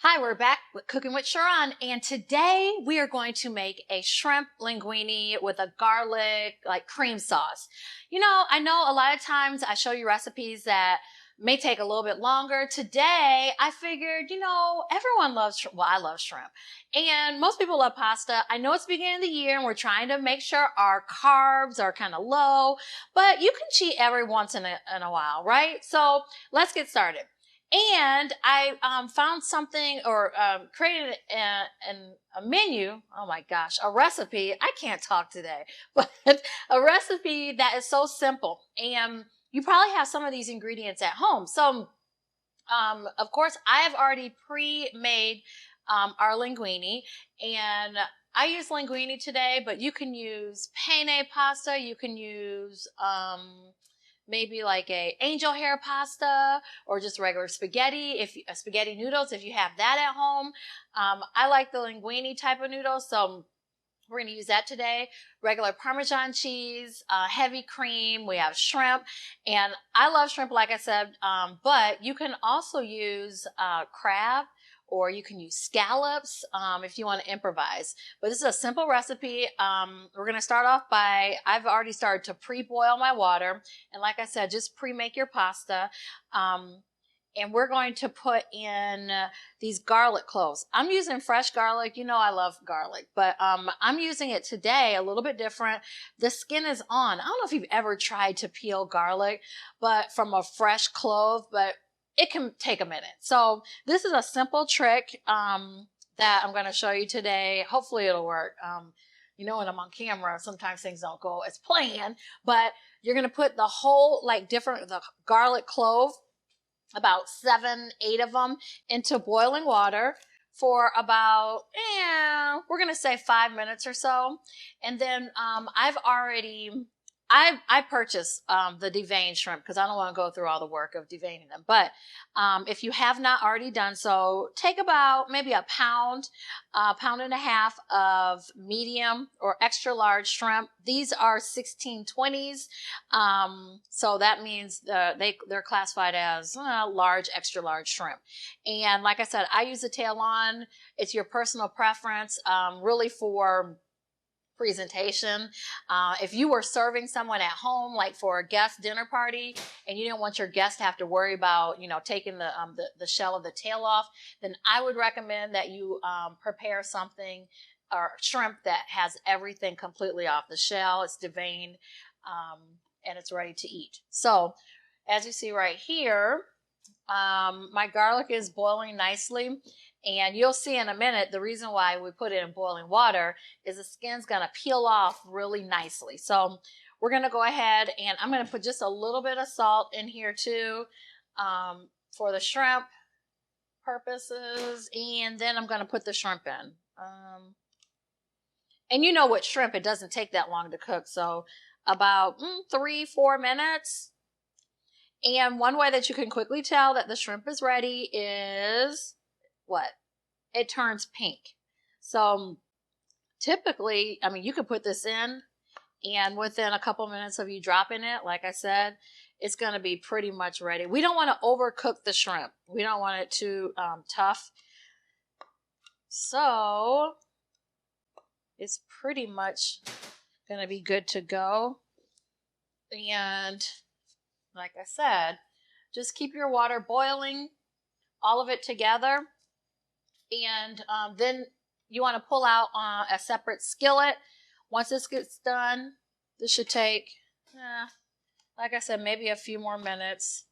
Hi, we're back with Cooking with Sharon, and today we are going to make a shrimp linguine with a garlic cream sauce. I know a lot of times I show you recipes that may take a little bit longer. Today, I figured, everyone loves shrimp. Well, I love shrimp, and most people love pasta. I know it's the beginning of the year, and we're trying to make sure our carbs are kind of low, but you can cheat every once in a while, right? So let's get started. And I found something or created a menu. Oh my gosh, a recipe. I can't talk today, but a recipe that is so simple. And you probably have some of these ingredients at home. So, of course, I have already pre-made our linguine, and I use linguine today, but you can use penne pasta. You can use maybe like a angel hair pasta or just regular spaghetti, spaghetti noodles, if you have that at home. I like the linguine type of noodles, so we're going to use that today. Regular Parmesan cheese, heavy cream. We have shrimp, and I love shrimp, like I said, but you can also use crab, or you can use scallops if you want to improvise. But this is a simple recipe. We're going to start off I've already started to pre-boil my water. And like I said, just pre-make your pasta. And we're going to put in these garlic cloves. I'm using fresh garlic. You know I love garlic, but I'm using it today a little bit different. The skin is on. I don't know if you've ever tried to peel garlic, but from a fresh clove, but it can take a minute. So this is a simple trick that I'm going to show you today. Hopefully it'll work. When I'm on camera, sometimes things don't go as planned, but you're going to put the whole, the garlic clove, about 7, 8 of them, into boiling water for about, we're going to say 5 minutes or so. And then I purchased the deveined shrimp because I don't want to go through all the work of deveining them. But if you have not already done so, take about maybe a pound and a half of medium or extra large shrimp. These are 1620s. So that means they're classified as large, extra large shrimp. And like I said, I use the tail on. It's your personal preference, really for presentation. If you were serving someone at home, like for a guest dinner party, and you didn't want your guest to have to worry about, taking the shell of the tail off, then I would recommend that you prepare something or shrimp that has everything completely off the shell. It's deveined, and it's ready to eat. So, as you see right here, my garlic is boiling nicely. And you'll see in a minute, the reason why we put it in boiling water is the skin's going to peel off really nicely. So we're going to go ahead, and I'm going to put just a little bit of salt in here too, for the shrimp purposes. And then I'm going to put the shrimp in. And you know with shrimp, it doesn't take that long to cook. So about 3-4 minutes. And one way that you can quickly tell that the shrimp is ready is it turns pink. So typically, you could put this in, and within a couple minutes of you dropping it, like I said, it's going to be pretty much ready. We don't want to overcook the shrimp. We don't want it too tough. So it's pretty much going to be good to go. And like I said, just keep your water boiling, all of it together. And then you want to pull out a separate skillet. Once this gets done, this should take, like I said, maybe a few more minutes.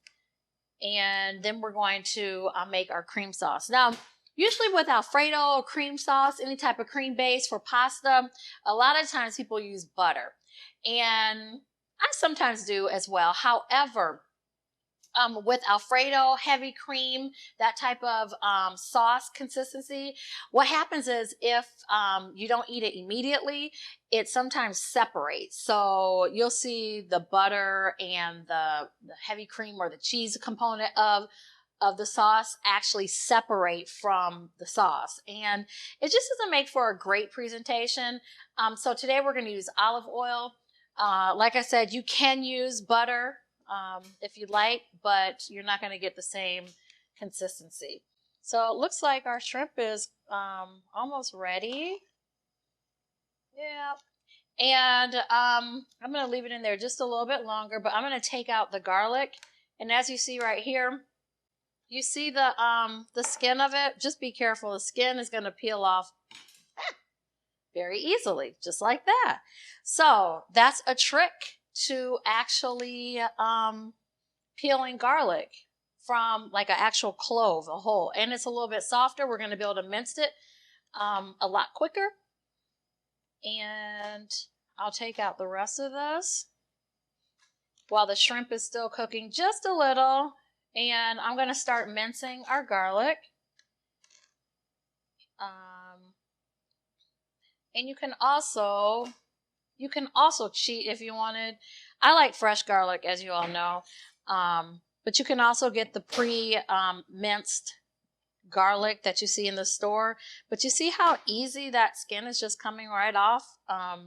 And then we're going to make our cream sauce. Now, usually with Alfredo or cream sauce, any type of cream base for pasta, a lot of times people use butter. And I sometimes do as well. However, with Alfredo, heavy cream, that type of sauce consistency, what happens is if you don't eat it immediately, it sometimes separates. So you'll see the butter and the heavy cream or the cheese component of the sauce actually separate from the sauce. And it just doesn't make for a great presentation. So today we're going to use olive oil. Like I said, you can use butter if you'd like, but you're not going to get the same consistency. So it looks like our shrimp is almost ready. Yeah. And I'm going to leave it in there just a little bit longer, but I'm going to take out the garlic. And as you see right here, you see the skin of it? Just be careful. The skin is going to peel off very easily, just like that. So that's a trick to actually peeling garlic from like an actual clove, a whole. And it's a little bit softer. We're going to be able to mince it a lot quicker. And I'll take out the rest of this while the shrimp is still cooking just a little. And I'm going to start mincing our garlic. And you can also cheat if you wanted. I like fresh garlic, as you all know. But you can also get the pre-minced garlic that you see in the store. But you see how easy that skin is just coming right off? Right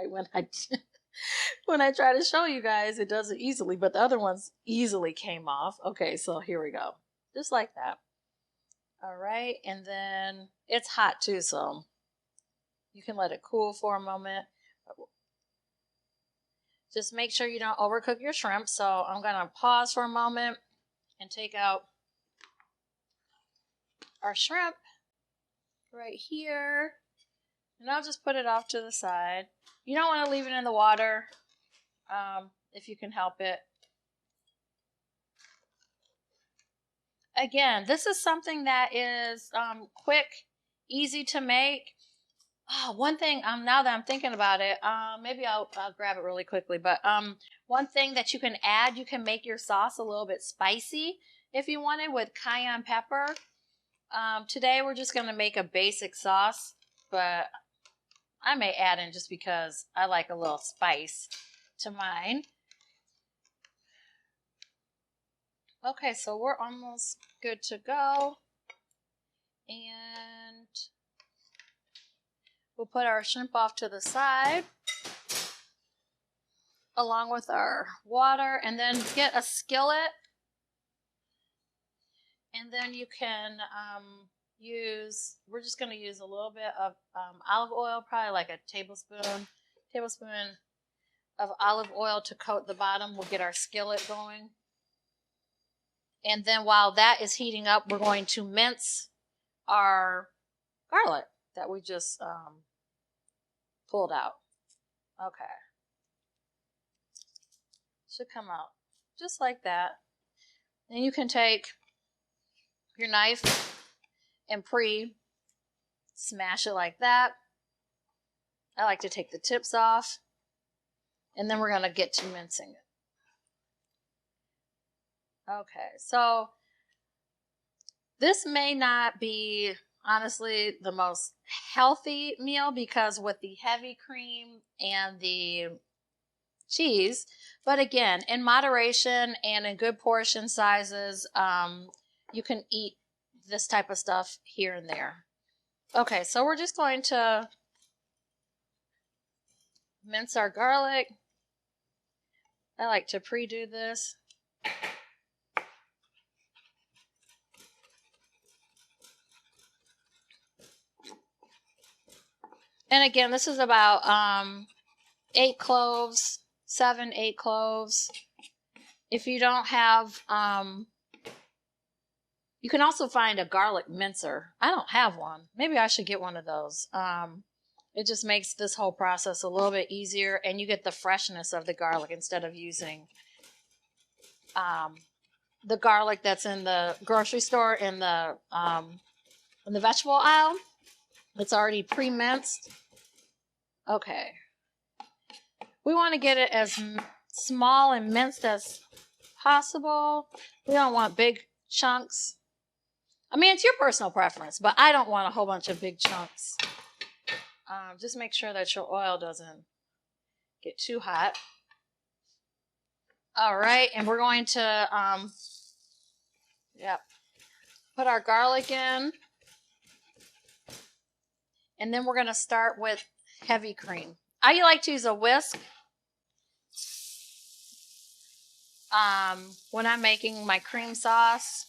when I try to show you guys, it does it easily, but the other ones easily came off. Okay, so here we go. Just like that. All right, and then it's hot too, so you can let it cool for a moment. Just make sure you don't overcook your shrimp. So I'm going to pause for a moment and take out our shrimp right here. And I'll just put it off to the side. You don't want to leave it in the water if you can help it. Again, this is something that is quick, easy to make. Oh, one thing, now that I'm thinking about it, maybe I'll grab it really quickly. But one thing that you can add, you can make your sauce a little bit spicy if you wanted with cayenne pepper. Today we're just going to make a basic sauce, but I may add in just because I like a little spice to mine. Okay, so we're almost good to go. And we'll put our shrimp off to the side along with our water, and then get a skillet. And then you can we're just going to use a little bit of olive oil, probably like a tablespoon of olive oil to coat the bottom. We'll get our skillet going. And then while that is heating up, we're going to mince our garlic that we just pulled out. Okay. Should come out just like that. Then you can take your knife and smash it like that. I like to take the tips off. And then we're going to get to mincing it. Okay, so this may not be, honestly, the most healthy meal because with the heavy cream and the cheese, but again, in moderation and in good portion sizes, you can eat this type of stuff here and there. Okay, so we're just going to mince our garlic. I like to pre-do this. And again, this is about 8 cloves, 7-8 cloves. If you don't have, you can also find a garlic mincer. I don't have one. Maybe I should get one of those. It just makes this whole process a little bit easier, and you get the freshness of the garlic instead of using the garlic that's in the grocery store in the vegetable aisle. It's already pre-minced. Okay. We want to get it as small and minced as possible. We don't want big chunks. I mean, it's your personal preference, but I don't want a whole bunch of big chunks. Just make sure that your oil doesn't get too hot. All right, and we're going to put our garlic in. And then we're going to start with heavy cream. I like to use a whisk. when I'm making my cream sauce.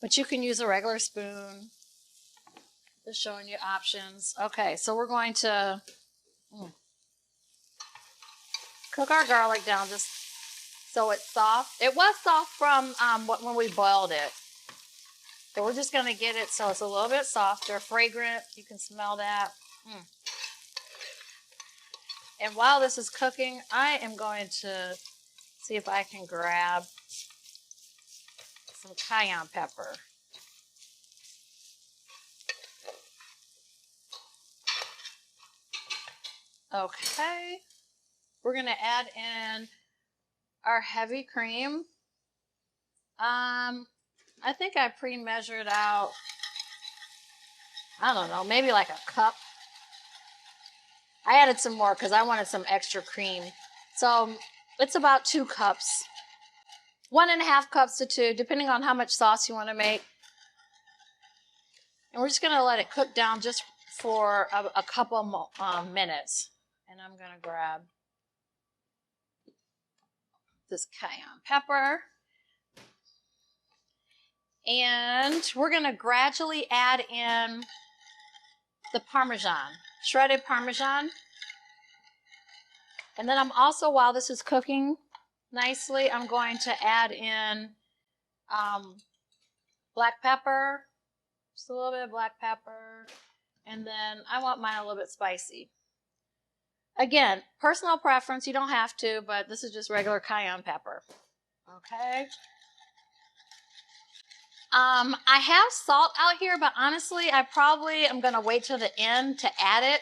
But you can use a regular spoon. Just showing you options. Okay, so we're going to cook our garlic down just so it's soft. It was soft from when we boiled it. But we're just going to get it so it's a little bit softer, fragrant. You can smell that. And while this is cooking, I am going to see if I can grab some cayenne pepper. Okay. We're going to add in our heavy cream. I think I pre-measured out, I don't know, maybe like a cup. I added some more because I wanted some extra cream. So it's about 2 cups. 1.5 cups to 2, depending on how much sauce you want to make. And we're just going to let it cook down just for a couple minutes. And I'm going to grab this cayenne pepper. And we're going to gradually add in the Parmesan, shredded Parmesan. And then I'm also, while this is cooking nicely, I'm going to add in black pepper, just a little bit of black pepper. And then I want mine a little bit spicy. Again, personal preference, you don't have to, but this is just regular cayenne pepper. Okay. I have salt out here, but honestly, I probably am going to wait till the end to add it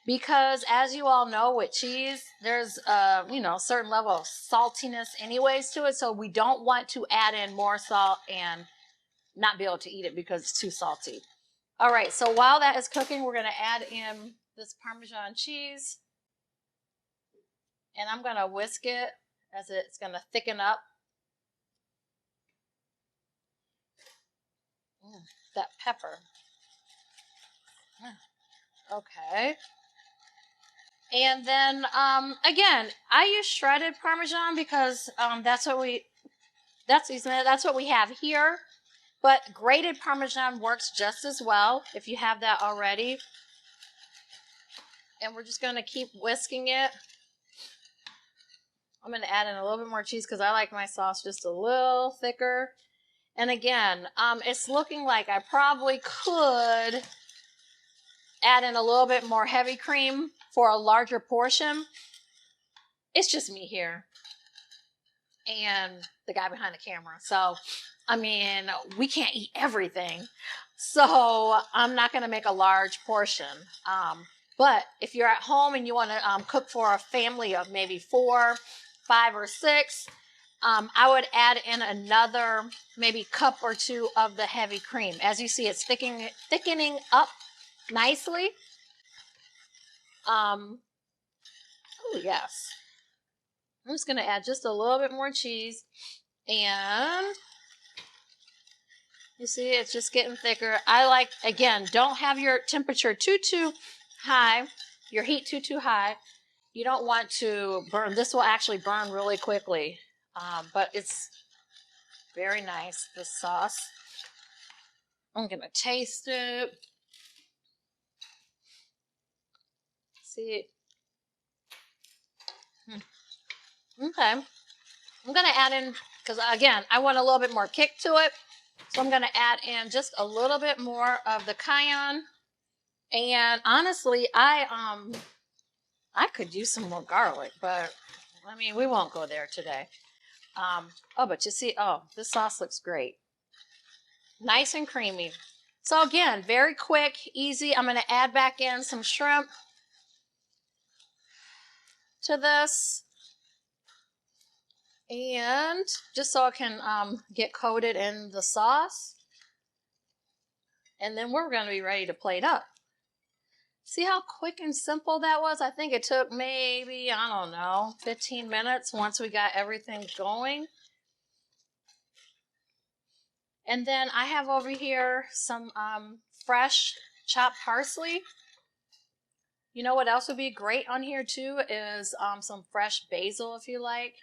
because, as you all know, with cheese, there's a certain level of saltiness anyways to it, so we don't want to add in more salt and not be able to eat it because it's too salty. All right, so while that is cooking, we're going to add in this Parmesan cheese, and I'm going to whisk it as it's going to thicken up. That pepper. Okay. And then, again, I use shredded Parmesan because that's what we have here. But grated Parmesan works just as well if you have that already. And we're just going to keep whisking it. I'm going to add in a little bit more cheese because I like my sauce just a little thicker. And again, it's looking like I probably could add in a little bit more heavy cream for a larger portion. It's just me here and the guy behind the camera. So, I mean, we can't eat everything. So I'm not going to make a large portion. But if you're at home and you want to cook for a family of maybe 4, 5, or 6, I would add in another maybe cup or 2 of the heavy cream. As you see, it's thickening up nicely. Oh yes. I'm just going to add just a little bit more cheese. And you see, it's just getting thicker. I like, again, don't have your temperature too high, your heat too high. You don't want to burn. This will actually burn really quickly. But it's very nice, this sauce. I'm going to taste it. See. Okay. I'm going to add in, because again, I want a little bit more kick to it. So I'm going to add in just a little bit more of the cayenne. And honestly, I could use some more garlic, but I mean, we won't go there today. But you see, this sauce looks great. Nice and creamy. So again, very quick, easy. I'm going to add back in some shrimp to this. And just so it can get coated in the sauce. And then we're going to be ready to plate up. See how quick and simple that was? I think it took maybe, 15 minutes once we got everything going. And then I have over here some fresh chopped parsley. You know what else would be great on here too is some fresh basil if you like.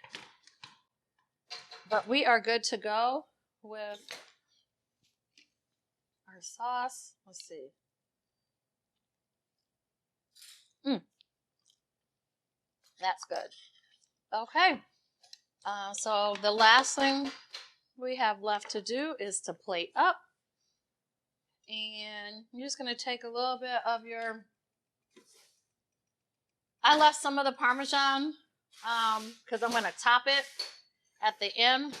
But we are good to go with our sauce. Let's see. That's good. Okay. So the last thing we have left to do is to plate up. And you're just going to take a little bit of your... I left some of the Parmesan because I'm going to top it at the end.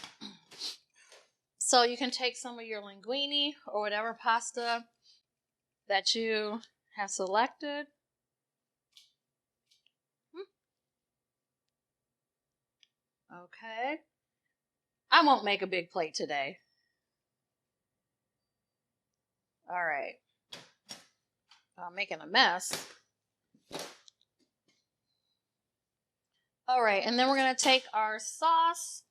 So you can take some of your linguine or whatever pasta that you have selected. Okay. I won't make a big plate today. All right. I'm making a mess. All right, and then we're going to take our sauce.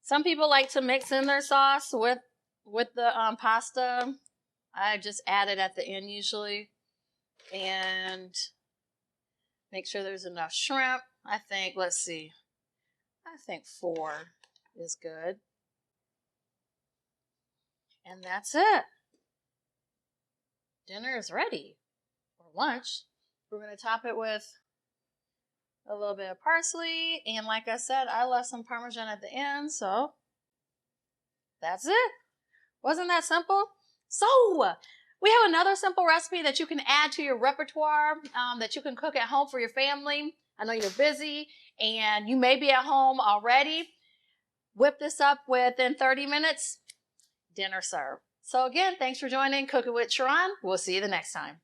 Some people like to mix in their sauce with the pasta. I just add it at the end usually. And make sure there's enough shrimp. I think, let's see. I think 4 is good. And that's it. Dinner is ready. Or lunch. We're going to top it with a little bit of parsley. And like I said, I left some Parmesan at the end. So that's it. Wasn't that simple? So we have another simple recipe that you can add to your repertoire that you can cook at home for your family. I know you're busy and you may be at home already. Whip this up within 30 minutes. Dinner served. So again, thanks for joining Cooking with Sharon. We'll see you the next time.